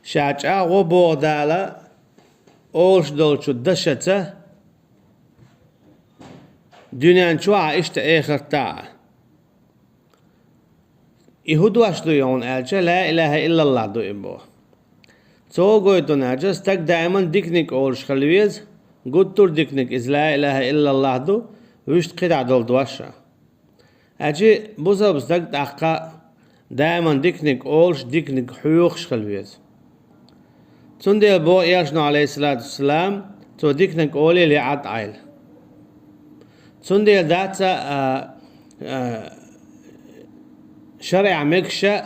شاچا غو بودالا اولش دولشو دشتا دنيان شوع اشت اخر تا يهود واشدو يون الچا لا اله الا الله دو ابو تو goytun aja stak daiman diknik olsh khalviz guttur diknik iz la ilaha illa allah do wist qida dol dwasha aji buzab stak daqqa daiman diknik olsh diknik huyuq khalviz tunde bo yashno alayhi salatu wassalam to diknik oli li at ail tunde datsa شرع مكشة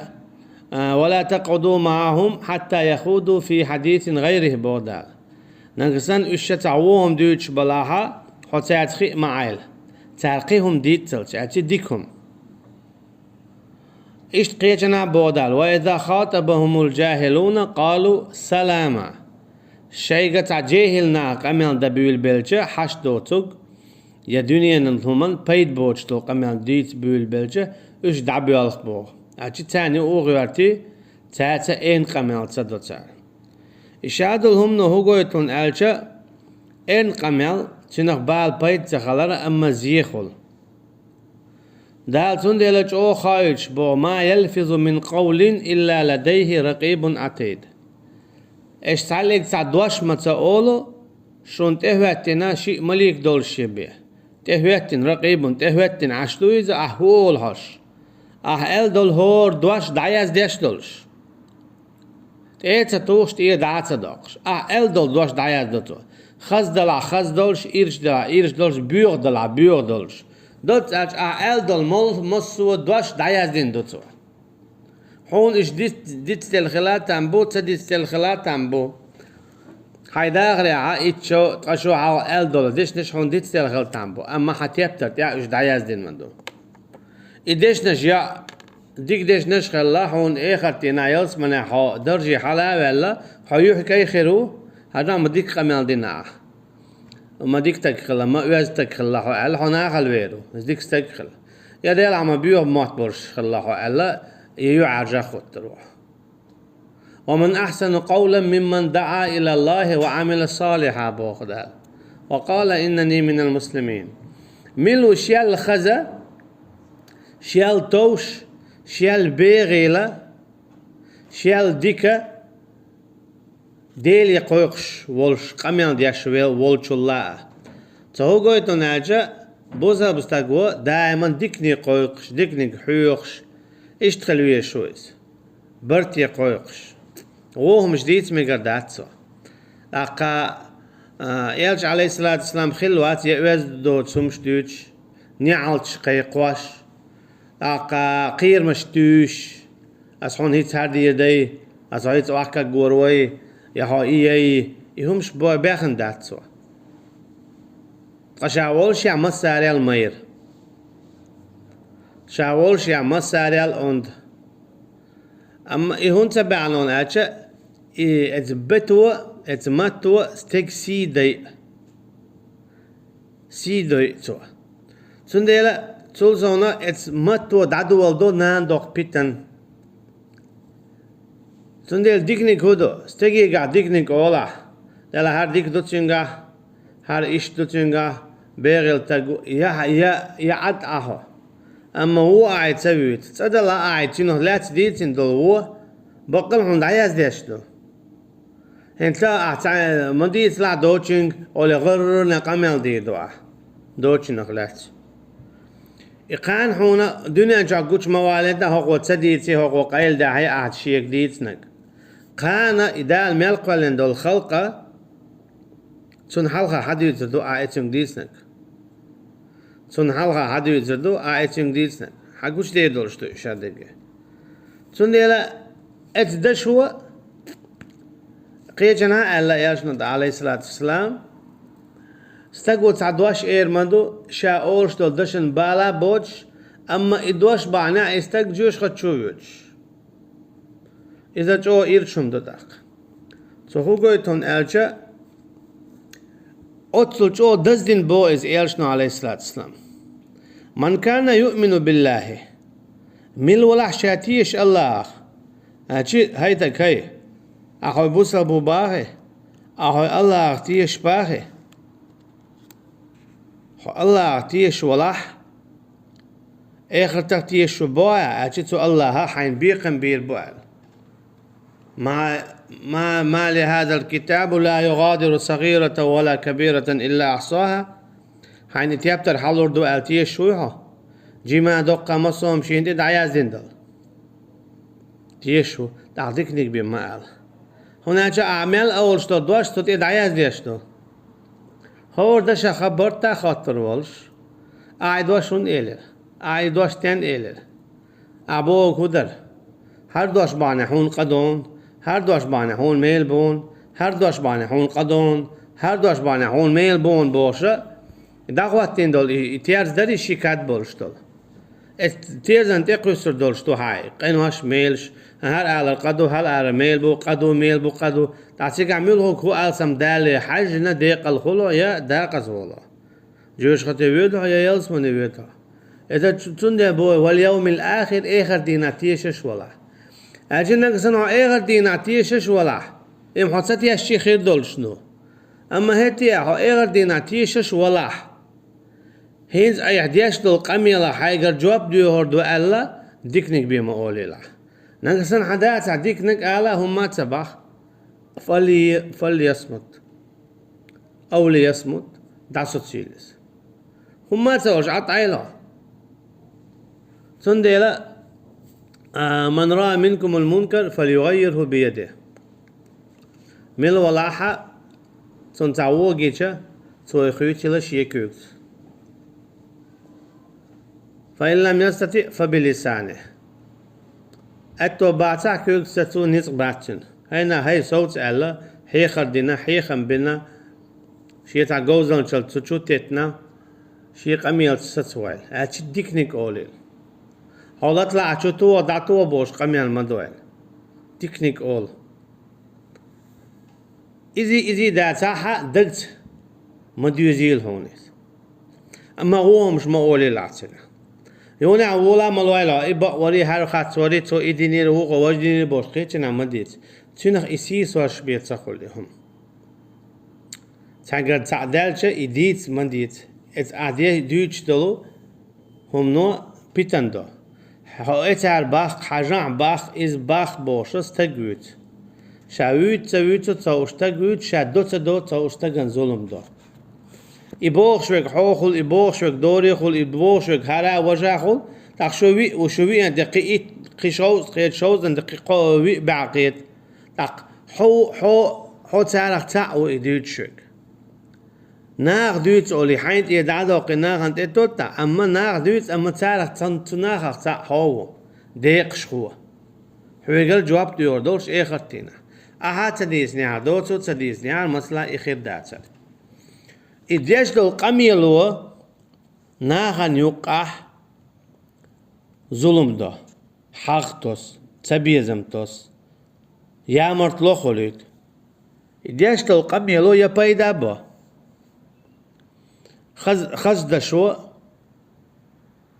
ولا تقعدوا معهم حتى يخوضوا في حديث غيره بودال نغسن اشتعوهم دوش بلاها حتى يتخيق معايل تارقيهم ديتل تأتي ديكهم اشتقيتنا بودال وإذا خاطبهم الجاهلون قالوا سلاما شيء قطع جاهلنا قميل دبيل بلجة حشدو تق يا دنيا نظهمن بيد بوشتو قميل ديت بيل بلجة اش دعبي الخبو اچي تاني اوغيرتي تاتا ان قمال تصدوتا اشادلهم نو هوغويتون الچا ان قمال تنخ بال بيت تخلر اما زيخل دالتون ديلچ او خايش بو ما يلفظ من قول الا لديه رقيب عتيد اش تعلق تعدوش متا اولو شون تهواتنا شي مليك دول شبيه تهواتن رقيب تهواتن عشلويز احول هش ال دول هور دوش دايز ديش دولش تيتsa توش تيه داعتsa دوش ال دول دوش دايز دوتو خز دولش إيرش دولش بيوغ دولش دوت ال دول مصو دوش دايز دين دوتو هون إش ديت تلخلات تنبو تديت تلخلات تنبو هايداغري إتشو تقشو عاو ال دول ديش نش هون ديت تلخلات تنبو أما حتيبتر يا إش دايز دين مندو إديش نجيا ديك ديش نشخ الله هون إخر تنايلس من حا درجي حلا ولا حيوح كي خيرو هذا ما ديك قمال دينا ما ديك تكخلا ما ويز تكخلا حال هنا خل ويرو ديك تكخلا يا ديال عم بيوه مات برش خلا حال يعرج خد تروح ومن أحسن قولا ممن دعا إلى الله وعمل صالحا بوخدال وقال إنني من المسلمين ملو شيال خزا شيال توش شيال بيغيلا شيال ديكا ديلي قوقش والش قميان دياشويل والشولا تهو قويتو ناجا بوزا بستاقوا دائما ديكني قوقش ديكني حيوقش اشتغلوية شويس برتي قوقش وهم جديد ميقرداتسو لقا يلج عليه الصلاة والسلام خلوات يأوز دو تسومش دوش نعالتش قيقواش لقا قير مشتوش أصحون هيت هاردي يدي أصحون هيت وحكا قوروي يهوئي يهمش باخن داتسو شاولش يا مساريال مير شاولش يا مساريال اوند اما يهون تبعنون اتشا اتبتو اتمتو ستيك سيدي تو سنديلا تولزونا اتمتو دادو والدو ناندوق بيتن سنديل ديكنيك هودو ستيكي قا ديكنيك اولا دالا هار ديك دوتشنغا هار ايش دوتشنغا بيغل تقو يا عد اهو اما هو قاعد تسوي تصدق لا قاعد شنو لا تديتين دول هو بقلهم دعياز ديشتو انت لا مديت لا دوتشنغ ولا غرر نقمل دي دوتشنغ خلات إقان هنا دنيا جاكوش موالدنا هو تسديتي هو قايل ده هي قاعد شيء جديد كان إذا الملك ولند الخلقة تون حلقة حد يتردو آيتين ديسنك تون حلقة حد يتردو آيتين ديسنك حقوش دي دولشتو شادقة تون ديلا اتدشوا قيجنا ألا ياشند عليه الصلاة والسلام استقوى تعدواش مندو شا أولش دول دشن بالا بوش أما إدواش بانا استق جوش خدشويوش إذا جو إيرشم دوداق سو قويتون ألجا أطلع جو دزدين بو إز إيرشنو عليه الصلاة والسلام من كان يؤمن بالله مل ولا حشاتيش الله هاي هيتك هاي أخوي بوسل بوباهي أخوي الله أغتيش باهي الله أغتيش ولاح آخر تغتيش بويا أجتو الله حين بيقن بير بويا ما لهذا الكتاب لا يغادر صغيرة ولا كبيرة إلا أحصاها حين تيابتر حلور دو ألتيش شويها جيما دوقا مصوم شيندي دعيا زندل تيشو تعطيك نيك بمال هناك أعمال أول شتو دوش تو تدعيا زيشتو هور دشا خبرتا خاطر والش دوشون إيلر دوش تن إيلر أبو كودر هر دوش بانه هون قدون هر دوش بانه هون ميل بون هر دوش بانه هون قدون هر دوش بانه هون ميل بون باشه دعوتين دول اتيارز داري شيكات بولش دول تيرزن تقصر دولش تو هاي قنواش ميلش هر على القدو هر على ميل بو قدو تعسيق عميل هو ألسم دالي حاجنا ديق الخلو يا داقز والله جوش خطي ويدها يا يلسمني ويدها إذا تندي بوي واليوم الآخر آخر ديناتيشش ولا أجينا نقصنا آخر ديناتيشش ولا إم حصتي هالشي خير دول شنو أما هتي آخر ديناتيشش ولا هينز أي حديش دول قميلة حيقر جواب ديوهر دو ألا ديكنك بيما أولي لا نقصنا حداث ديكنك ألا هم ما تسبح فليصمت أو ليصمت دعسو تسيلس هم ما تسوش عطعيلا سنديلا من رأى منكم المنكر فليغيره بيده ميل ولاحة سنتعوه جيشة سوى خيوتي يكوكس فإن لم يستطع فبلسانه أتو باتا كوكس ستو نيس باتن هاي صوت ألا هي خردنا هي خمبنا شي تعجوزن شل تشوتتنا شي قميل ستسوال أتش ديكنيك أولي حالات لا أشوتوا دعتوا بوش قميل مدوال ديكنيك أول إذا دعتها دلت مديوزيل هونيس أما هو مش مقولي لعتنا يوني أولا ملويلا إبا وري حركات وري تو إديني روح وجديني بوش قيتنا مديت تنخ إسيس واش بيت سخولهم تاجر تعدلش إديت مديت إت عديه دوتش دلو هم نو بيتندو هؤلاء باخ حاجة باخ إز باخ بوشس تجوت شاويت تاويت تاوش تجوت شادو تدو تاوش تجن ظلم دو إبوخ شوك حوخل إبوخ شوك دوري خل إبوخ شوك هلا وجه خل تخشوي وشوي عند دقيقة قشوز قيد شوز عند دقيقة وي بعقيد تق حو تعرف تعو إديت شوك ناخ دوت أولي حين يدعو قناخ أنت توتا أما ناخ دوت أما تعرف تناخ تاع هو ديق شخوه حويقل جواب ديور دولش إيه خطينا أها تديسني عدوتو تديسني عن مثلا إخير داتر إديش دول قميلو ناخن يقح ظلم ده حق توس تبيزم توس يا مرتلو خليت إديش دول قميلو يا بايدا با خز دشو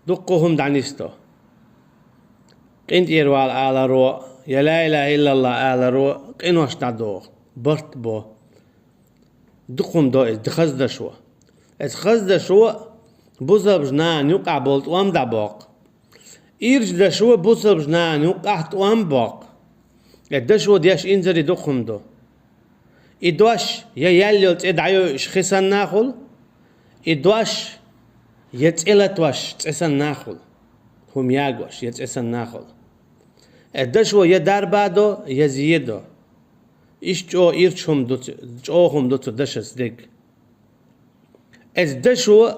دقهم دعنيستو قنت إروال على رو يا لا إله إلا الله على رو قنوش تعدوغ برت بو دقهم دو خز دشو خز دشو بوزب جنان يقع بولت وام دباق إيرج دشو بوزب جنان يقع توام باق الدشو دياش إنزري دقهم دو إدواش يا يليلت إدعيو إشخصا ناخل إدواش يتسئلت واش تسأل ناخل هم ياغوش يتسأل ناخل الدشو يدار بادو يزيدو إيش جو إيرشهم دوت جوهم دوت دشس دق الدشو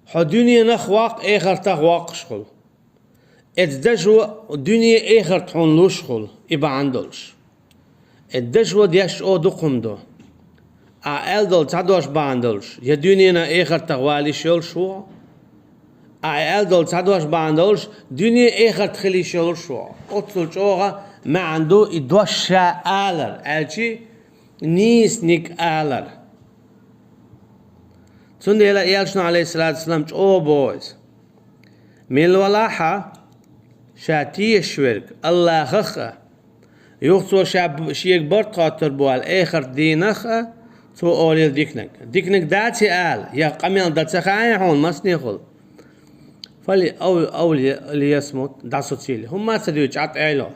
حدوني نخواق آخر تخواق شغل الدشو دنيا آخر تحون لشغل إبا عندلش الدشو ديش أو دقهم دو أعلدل تعدوش باندلش يا دنيا آخر تغوالي شول شو أعلدل تعدوش باندلش دنيا آخر تخلي شول شو أتصل شوها ما عنده إدوش آلر ألشي نيس نيك آلر سندي إلى إيالشنا عليه الصلاة والسلام أو بويز من الولاحة شاتي الشورك الله خخة يخصو شاب شيك برد خاطر بوال آخر دينخ تو أولي ديكنك داتي آل يا قميان داتي خاين هون مسني خل فلي أولي اللي يسموت داسو تسيلي هم ما تديو جات آلو